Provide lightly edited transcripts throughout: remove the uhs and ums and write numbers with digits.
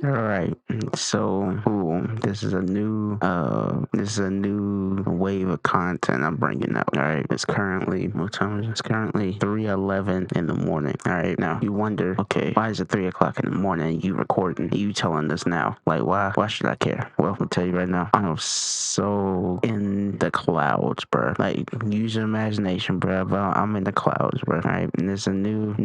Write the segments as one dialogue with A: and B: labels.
A: All right. So, ooh, this is a new wave of content I'm bringing out. All right. It's currently what time is it? It's currently 3:11 in the morning. All right. Now you wonder, okay, why is it 3 o'clock in the morning? You recording? You telling us now? Like, why? Why should I care? Well, I'll tell you right now. I'm so in the clouds, bro. Like, use your imagination, bro. I'm in the clouds, bro. All right. And it's a different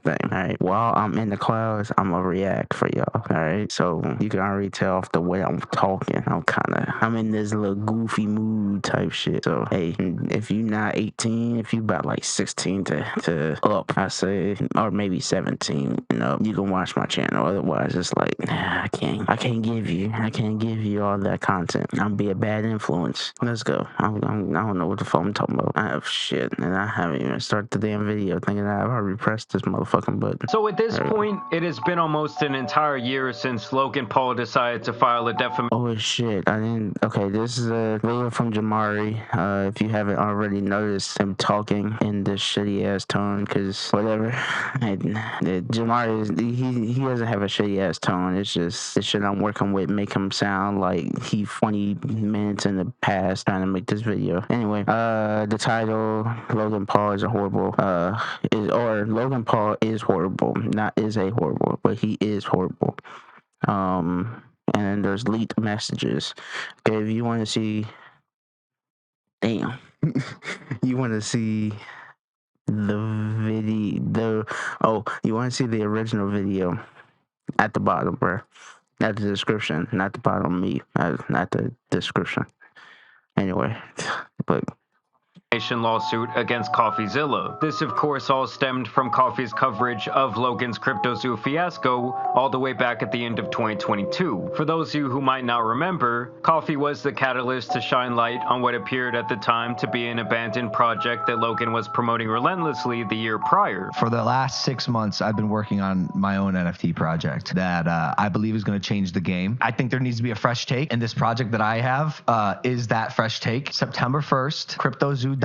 A: thing. All right. While I'm in the clouds, I'm gonna react for y'all. All right. So you can already tell off the way I'm talking. I'm in this little goofy mood type shit. So hey, if you not 18, if you about like 16 to up, I say, or maybe 17, you can watch my channel. Otherwise, it's like I can't give you all that content. I'm be a bad influence. Let's go. I don't know what the fuck I'm talking about. I have shit, and I haven't even started the damn video thinking that I've already pressed this motherfucking button.
B: So at this point, it has been almost an entire year since Logan Paul decided to file a defamation.
A: Oh shit, I didn't. Okay, this is a video from Jamari. If you haven't already noticed him talking in this shitty ass tone, because whatever. Jamari he doesn't have a shitty ass tone. It's just the shit I'm working with make him sound like he 20 minutes in the past trying to make this video. Anyway, the title Logan Paul is a horrible. Logan Paul is horrible, not is a horrible, but he is horrible. And then there's leaked messages. Okay, if you want to see, damn, you want to see you want to see the original video at the bottom, bro. At the description, not the bottom, not the description. Anyway, but
B: Lawsuit against CoffeeZilla. This, of course, all stemmed from Coffee's coverage of Logan's CryptoZoo fiasco all the way back at the end of 2022. For those of you who might not remember, Coffee was the catalyst to shine light on what appeared at the time to be an abandoned project that Logan was promoting relentlessly the year prior.
C: For the last 6 months, I've been working on my own NFT project that I believe is going to change the game. I think there needs to be a fresh take, and this project that I have is that fresh take. September 1st, CryptoZoo.co.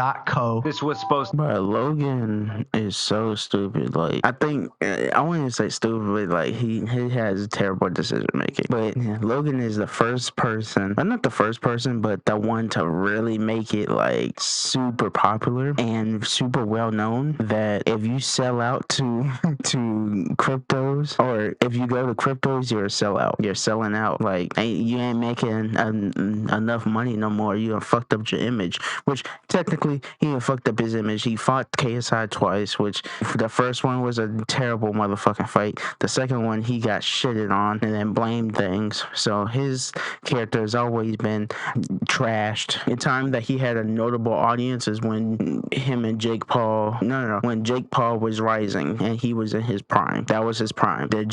B: This was supposed.
A: But Logan is so stupid. Like, I think I wouldn't say stupid, but like he has terrible decision making. But Logan is the first person, well, not the first person, but the one to really make it like super popular and super well known. That if you sell out to cryptos, or if you go to cryptos, you're a sellout. You're selling out. Like, you ain't making enough money no more. You have fucked up your image, which technically he even fucked up his image. He fought KSI twice, which the first one was a terrible motherfucking fight. The second one, he got shitted on and then blamed things. So his character has always been trashed. The time that he had a notable audience is when him and Jake Paul, when Jake Paul was rising and he was in his prime. That was his prime. The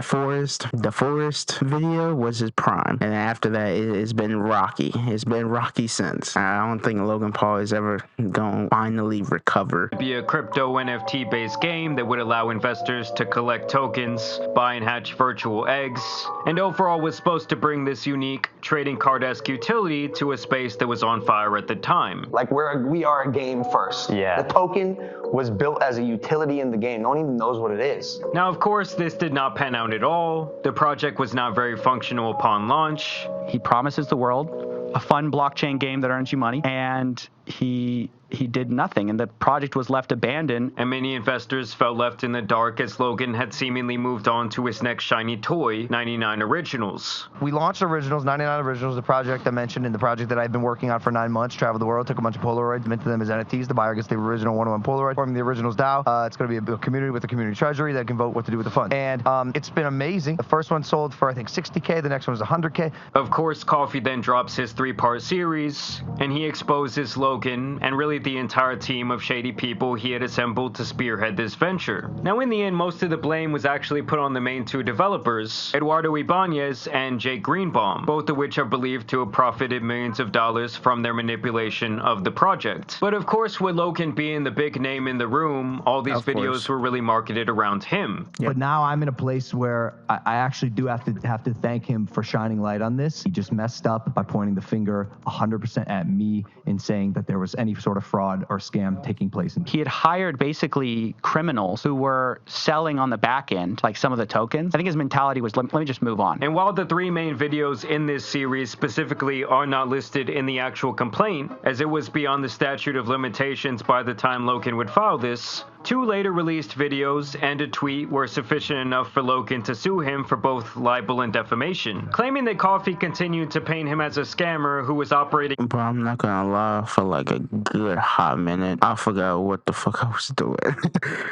A: forest video was his prime. And after that, it's been rocky. It's been rocky since. I don't think Logan Paul is ever going to finally recover.
B: Be a crypto NFT based game that would allow investors to collect tokens, buy and hatch virtual eggs, and overall was supposed to bring this unique trading card-esque utility to a space that was on fire at the time.
D: Like we are a game first.
E: Yeah.
D: The token was built as a utility in the game. No one even knows what it is.
B: Now, of course, this did not pan out at all. The project was not very functional upon launch.
E: He promises the world a fun blockchain game that earns you money, and he did nothing, and the project was left abandoned.
B: And many investors felt left in the dark as Logan had seemingly moved on to his next shiny toy, 99 Originals.
C: We launched Originals, 99 Originals, the project I mentioned, and the project that I've been working on for 9 months. Traveled the world, took a bunch of Polaroids, minted them as NFTs. The buyer gets the original one-on-one Polaroid, forming the Originals DAO. It's going to be a community with a community treasury that can vote what to do with the funds. And it's been amazing. The first one sold for, I think, $60K. The next one was $100K.
B: Of course, Coffee then drops his 3-part series, and he exposes Logan and really the entire team of shady people he had assembled to spearhead this venture. Now, in the end, most of the blame was actually put on the main 2 developers, Eduardo Ibanez and Jake Greenbaum, both of which are believed to have profited millions of dollars from their manipulation of the project. But of course, with Logan being the big name in the room, all these videos were really marketed around him.
C: But now I'm in a place where I actually do have to thank him for shining light on this. He just messed up by pointing the finger 100% at me and saying that there was any sort of fraud or scam taking place.
E: He had hired basically criminals who were selling on the back end, like some of the tokens. I think his mentality was, let me just move on.
B: And while the 3 main videos in this series specifically are not listed in the actual complaint, as it was beyond the statute of limitations by the time Logan would file this, 2 later released videos and a tweet were sufficient enough for Logan to sue him for both libel and defamation, claiming that Coffee continued to paint him as a scammer who was operating.
A: Bro, I'm not gonna lie, for like a good hot minute, I forgot what the fuck I was doing.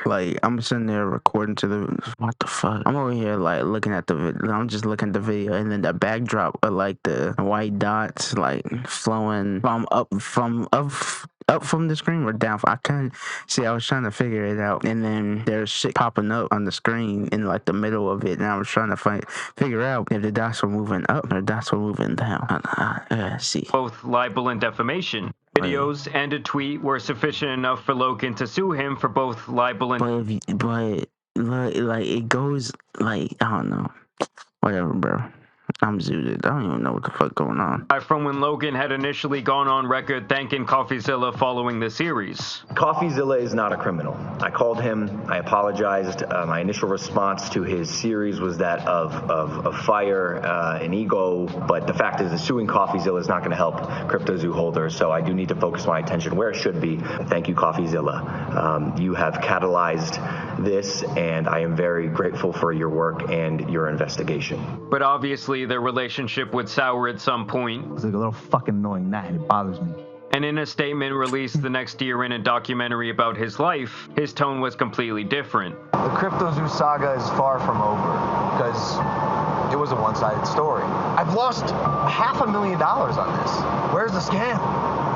A: Like, I'm sitting there recording to the, what the fuck? I'm over here, like, looking at the video, I'm just looking at the video, and then the backdrop of, like, the white dots, like, flowing up from the screen or down. I couldn't see. I was trying to figure it out, and then there's shit popping up on the screen in like the middle of it, and I was trying to figure out if the dots were moving up or the dots were moving down. See.
B: Both libel and defamation. Videos and a tweet were sufficient enough for Logan to sue him for both libel and.
A: But like it goes like, I don't know, whatever, bro. I'm zooted. I don't even know what the fuck going on.
B: From when Logan had initially gone on record thanking CoffeeZilla following the series.
F: CoffeeZilla is not a criminal. I called him. I apologized. My initial response to his series was that of fire and ego. But the fact is that suing CoffeeZilla is not going to help CryptoZoo holders. So I do need to focus my attention where it should be. Thank you, CoffeeZilla. You have catalyzed this, and I am very grateful for your work and your investigation.
B: But obviously, their relationship would sour at some point.
C: It's like a little fucking annoying that, and it bothers me.
B: And in a statement released the next year in a documentary about his life, his tone was completely different.
C: The CryptoZoo saga is far from over because it was a one-sided story. I've lost $500,000 on this. Where's the scam?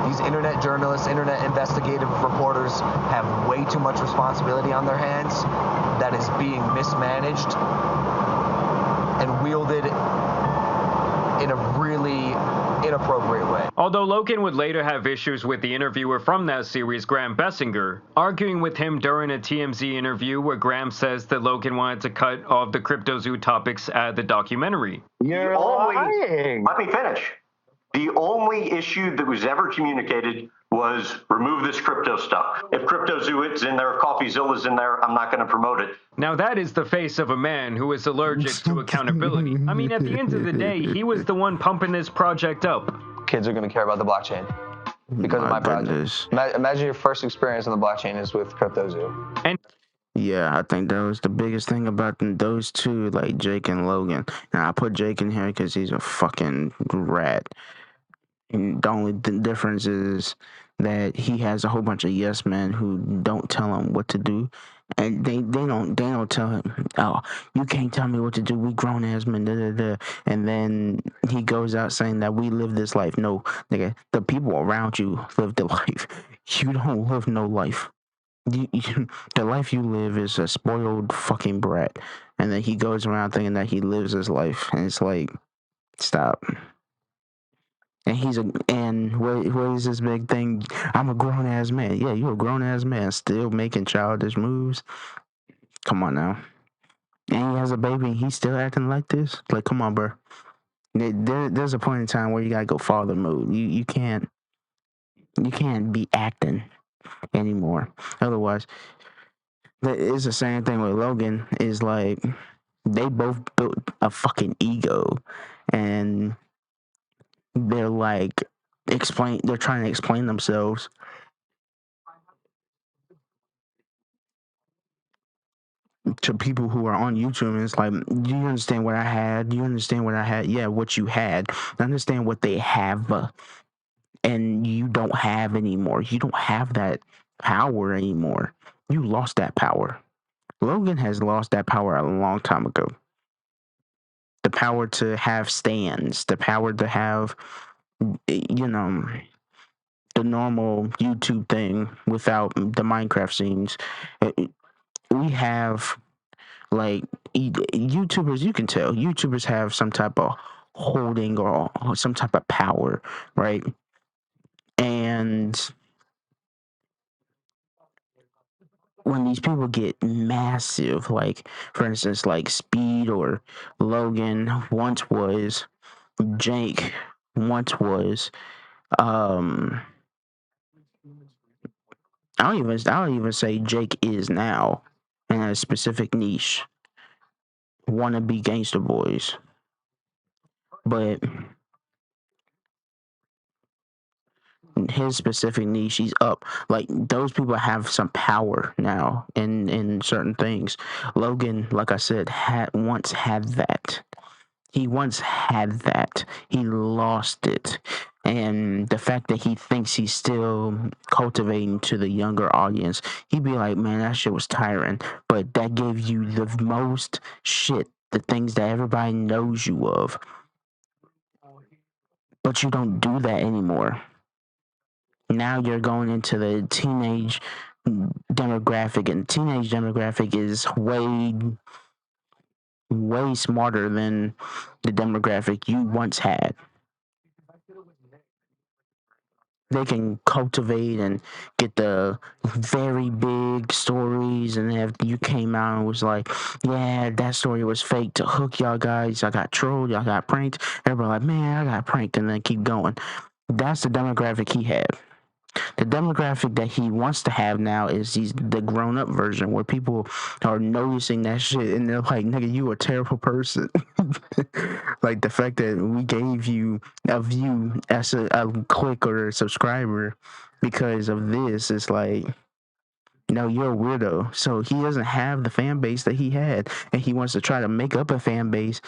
C: These internet journalists, internet investigative reporters have way too much responsibility on their hands that is being mismanaged and wielded in a really inappropriate way.
B: Although Logan would later have issues with the interviewer from that series, Graham Bessinger, arguing with him during a TMZ interview where Graham says that Logan wanted to cut all of the CryptoZoo topics out of the documentary.
D: You're lying. Let me finish. The only issue that was ever communicated was remove this crypto stuff. If CryptoZoo is in there, if CoffeeZilla is in there, I'm not going to promote it.
B: Now that is the face of a man who is allergic to accountability. I mean, at the end of the day, he was the one pumping this project up.
G: Kids are going to care about the blockchain because of my project. Imagine your first experience on the blockchain is with CryptoZoo.
B: And
A: yeah, I think that was the biggest thing about those two, like Jake and Logan. Now, I put Jake in here because he's a fucking rat. And the only difference is that he has a whole bunch of yes men who don't tell him what to do, and they don't tell him, oh, you can't tell me what to do. We grown ass men, da, da, da. And then he goes out saying that we live this life. No, nigga, the people around you live the life. You don't live no life. The life you live is a spoiled fucking brat, and then he goes around thinking that he lives his life, and it's like, stop. And what is this big thing? I'm a grown ass man. Yeah, you're a grown ass man still making childish moves. Come on now. And he has a baby and he's still acting like this. Like, come on, bro. There's a point in time where you gotta go father mode. You can't be acting anymore. Otherwise, it's the same thing with Logan. Is like they both built a fucking ego, and they're like they're trying to explain themselves to people who are on YouTube, and it's like, do you understand what I had? Do you understand what I had? Yeah, what you had. I understand what they have, and you don't have anymore. You don't have that power anymore. You lost that power. Logan has lost that power a long time ago. The power to have stands, the power to have, you know, the normal YouTube thing without the Minecraft scenes. We have, like, YouTubers, you can tell, YouTubers have some type of holding or some type of power, right? And when these people get massive, like, for instance, like Speed or Logan once was, Jake once was, don't even say Jake is now in a specific niche. Wannabe gangster boys. But his specific niche, he's up. Like, those people have some power now in certain things. Logan, like I said, once had that. He once had that. He lost it. And the fact that he thinks he's still cultivating to the younger audience, he'd be like, man, that shit was tiring. But that gave you the most shit, the things that everybody knows you of. But you don't do that anymore. Now you're going into the teenage demographic, and teenage demographic is way smarter than the demographic you once had. They can cultivate and get the very big stories, and if you came out and was like, yeah, that story was fake to hook y'all guys, I got trolled, y'all got pranked, everybody like, man, I got pranked, and then keep going. That's the demographic he had. The demographic that he wants to have now is the grown-up version, where people are noticing that shit and they're like, nigga, you a terrible person. Like, the fact that we gave you a view as a click or a subscriber because of this, is like, no, you're a weirdo. So he doesn't have the fan base that he had, and he wants to try to make up a fan base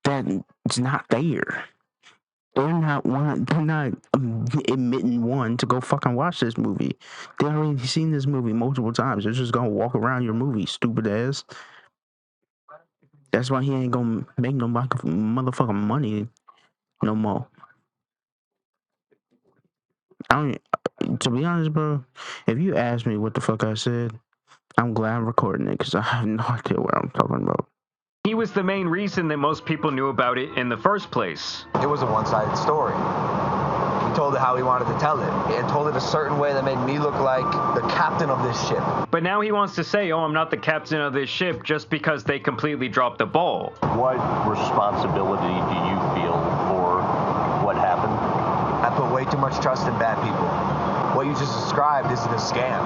A: that's not there. They're not admitting one to go fucking watch this movie. They already seen this movie multiple times. They're just gonna walk around your movie, stupid ass. That's why he ain't gonna make no motherfucking money no more. To be honest, bro, if you ask me what the fuck I said, I'm glad I'm recording it, because I have no idea what I'm talking about.
B: He was the main reason that most people knew about it in the first place.
C: It was a one-sided story. He told it how he wanted to tell it, and told it a certain way that made me look like the captain of this ship.
B: But now he wants to say, oh, I'm not the captain of this ship, just because they completely dropped the ball.
D: What responsibility do you feel for what happened?
C: I put way too much trust in bad people. What you just described isn't a scam.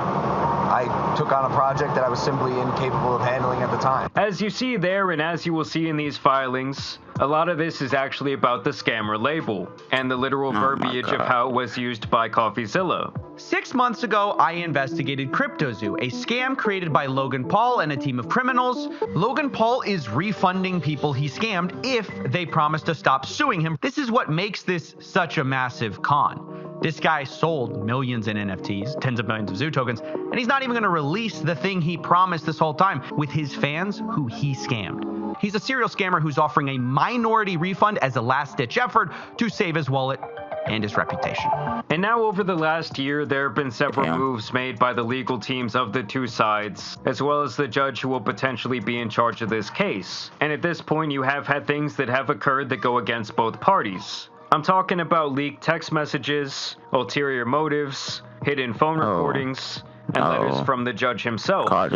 C: I took on a project that I was simply incapable of handling at the time.
B: As you see there, and as you will see in these filings, a lot of this is actually about the scammer label and the literal verbiage of how it was used by CoffeeZilla.
E: 6 months ago, I investigated CryptoZoo, a scam created by Logan Paul and a team of criminals. Logan Paul is refunding people he scammed if they promise to stop suing him. This is what makes this such a massive con. This guy sold millions in NFTs, tens of millions of Zoo tokens, and he's not even going to release the thing he promised this whole time with his fans who he scammed. He's a serial scammer who's offering a minority refund as a last-ditch effort to save his wallet and his reputation.
B: And now over the last year, there have been several moves made by the legal teams of the two sides, as well as the judge who will potentially be in charge of this case. And at this point, you have had things that have occurred that go against both parties. I'm talking about leaked text messages, ulterior motives, hidden phone recordings, and letters from the judge himself. But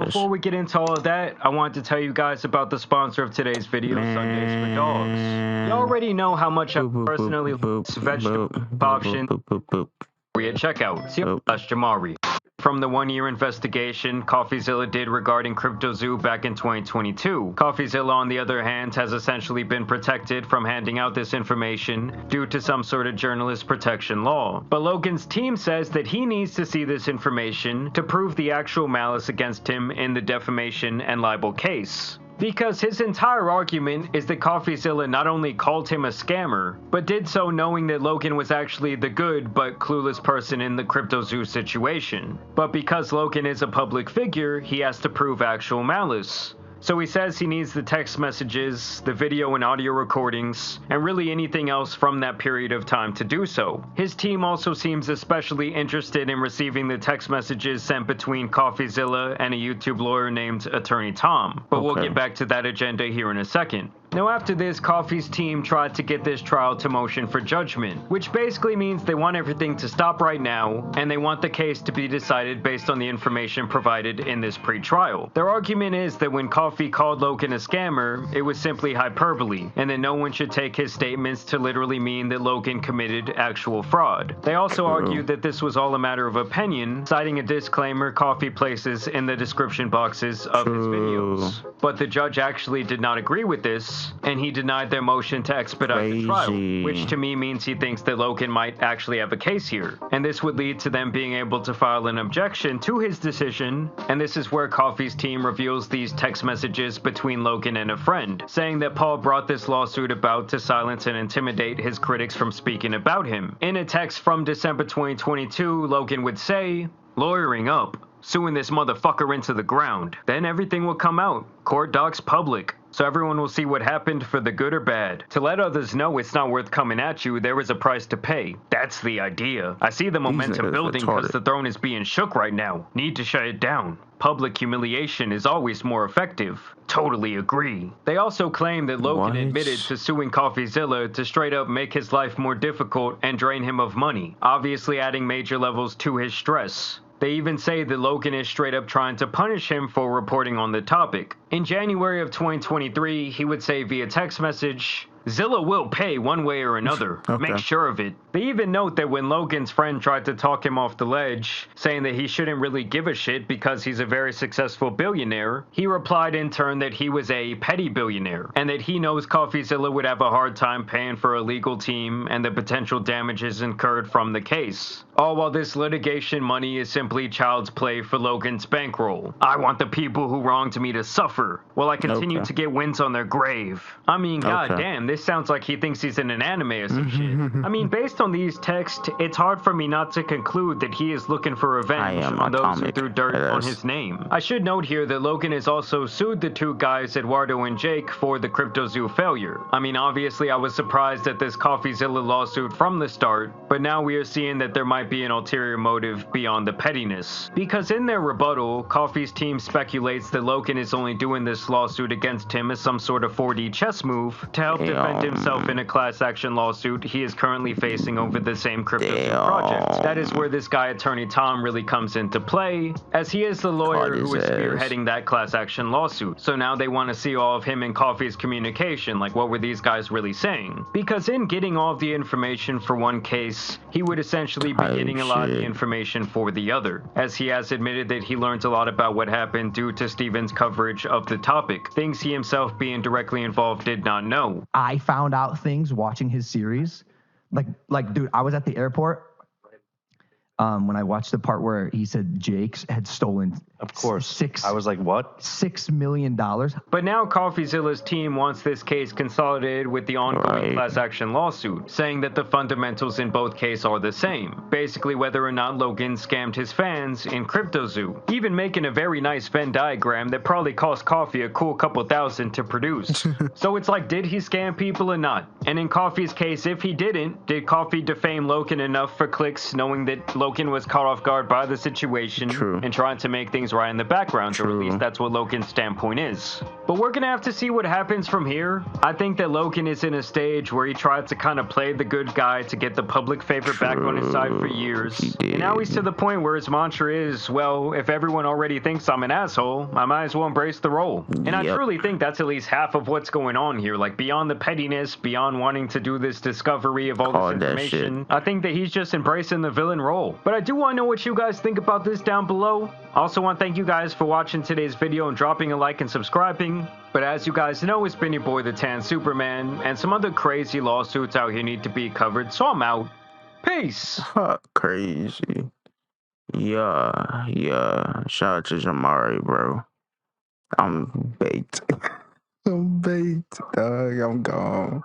B: before we get into all of that, I wanted to tell you guys about the sponsor of today's video, Sundays for Dogs. You already know how much I personally love vegetable option at checkout. See you Jamari. From the one-year investigation CoffeeZilla did regarding CryptoZoo back in 2022. CoffeeZilla, on the other hand, has essentially been protected from handing out this information due to some sort of journalist protection law. But Logan's team says that he needs to see this information to prove the actual malice against him in the defamation and libel case. Because his entire argument is that CoffeeZilla not only called him a scammer, but did so knowing that Logan was actually the good but clueless person in the CryptoZoo situation. But because Logan is a public figure, he has to prove actual malice. So he says he needs the text messages, the video and audio recordings, and really anything else from that period of time to do so. His team also seems especially interested in receiving the text messages sent between CoffeeZilla and a YouTube lawyer named Attorney Tom. But we'll get back to that agenda here in a second. Now after this, Coffey's team tried to get this trial to motion for judgment, which basically means they want everything to stop right now, and they want the case to be decided based on the information provided in this pre-trial. Their argument is that when Coffey called Logan a scammer, it was simply hyperbole, and that no one should take his statements to literally mean that Logan committed actual fraud. They also argued that this was all a matter of opinion, citing a disclaimer Coffey places in the description boxes of his videos. But the judge actually did not agree with this, and he denied their motion to expedite the trial, which to me means he thinks that Logan might actually have a case here. And this would lead to them being able to file an objection to his decision, and this is where Coffey's team reveals these text messages between Logan and a friend, saying that Paul brought this lawsuit about to silence and intimidate his critics from speaking about him. In a text from December 2022, Logan would say, "Lawyering up, suing this motherfucker into the ground. Then everything will come out. Court docs public. So everyone will see what happened for the good or bad. To let others know it's not worth coming at you, there is a price to pay. That's the idea. I see the momentum building because the throne is being shook right now. Need to shut it down. Public humiliation is always more effective. Totally agree." They also claim that Logan admitted to suing CoffeeZilla to straight up make his life more difficult and drain him of money, obviously adding major levels to his stress. They even say that Logan is straight up trying to punish him for reporting on the topic. In January of 2023, he would say via text message, "Zilla will pay one way or another. Make sure of it." They even note that when Logan's friend tried to talk him off the ledge, saying that he shouldn't really give a shit because he's a very successful billionaire, he replied in turn that he was a petty billionaire, and that he knows CoffeeZilla would have a hard time paying for a legal team and the potential damages incurred from the case. All while this litigation money is simply child's play for Logan's bankroll. "I want the people who wronged me to suffer, while I continue to get wins on their grave." I mean, goddamn, this sounds like he thinks he's in an anime or some shit. I mean, based on these texts, it's hard for me not to conclude that he is looking for revenge on those who threw dirt on his name. I should note here that Logan has also sued the two guys, Eduardo and Jake, for the CryptoZoo failure. I mean, obviously I was surprised at this CoffeeZilla lawsuit from the start, but now we are seeing that there might be an ulterior motive beyond the pettiness. Because in their rebuttal, Coffey's team speculates that Logan is only doing this lawsuit against him as some sort of 4D chess move to help defend himself in a class action lawsuit he is currently facing over the same CryptoZoo project. That is where this guy, Attorney Tom, really comes into play, as he is the lawyer who is spearheading that class action lawsuit. So now they want to see all of him and Coffey's communication, like what were these guys really saying? Because in getting all of the information for one case, he would essentially be getting a lot of the information for the other, as he has admitted that he learned a lot about what happened due to Steven's coverage of the topic, things he himself being directly involved did not know.
C: I found out things watching his series. Like, dude, I was at the airport when I watched the part where he said Jake's had stolen.
H: Of course. I was like, what?
C: $6 million.
B: But now CoffeeZilla's team wants this case consolidated with the ongoing class action lawsuit, saying that the fundamentals in both cases are the same. Basically, whether or not Logan scammed his fans in CryptoZoo, even making a very nice Venn diagram that probably cost Coffee a cool couple thousand to produce. So it's like, did he scam people or not? And in Coffee's case, if he didn't, did Coffee defame Logan enough for clicks, knowing that Logan was caught off guard by the situation and trying to make things right in the background, or at least that's what Logan's standpoint is. But we're gonna have to see what happens from here. I think that Logan is in a stage where he tried to kind of play the good guy to get the public favor back on his side for years. And now he's to the point where his mantra is, well, if everyone already thinks I'm an asshole, I might as well embrace the role. And I truly think that's at least half of what's going on here. Like, beyond the pettiness, beyond wanting to do this discovery of all this information, I think that he's just embracing the villain role. But I do want to know what you guys think about this down below. I also want to thank you guys for watching today's video and dropping a like and subscribing. But as you guys know, it's been your boy the Tan Superman, and some other crazy lawsuits out here need to be covered, so I'm out. Peace.
A: Crazy. Yeah. Shout out to Jamari, bro. I'm baked. I'm baked, dog. I'm gone.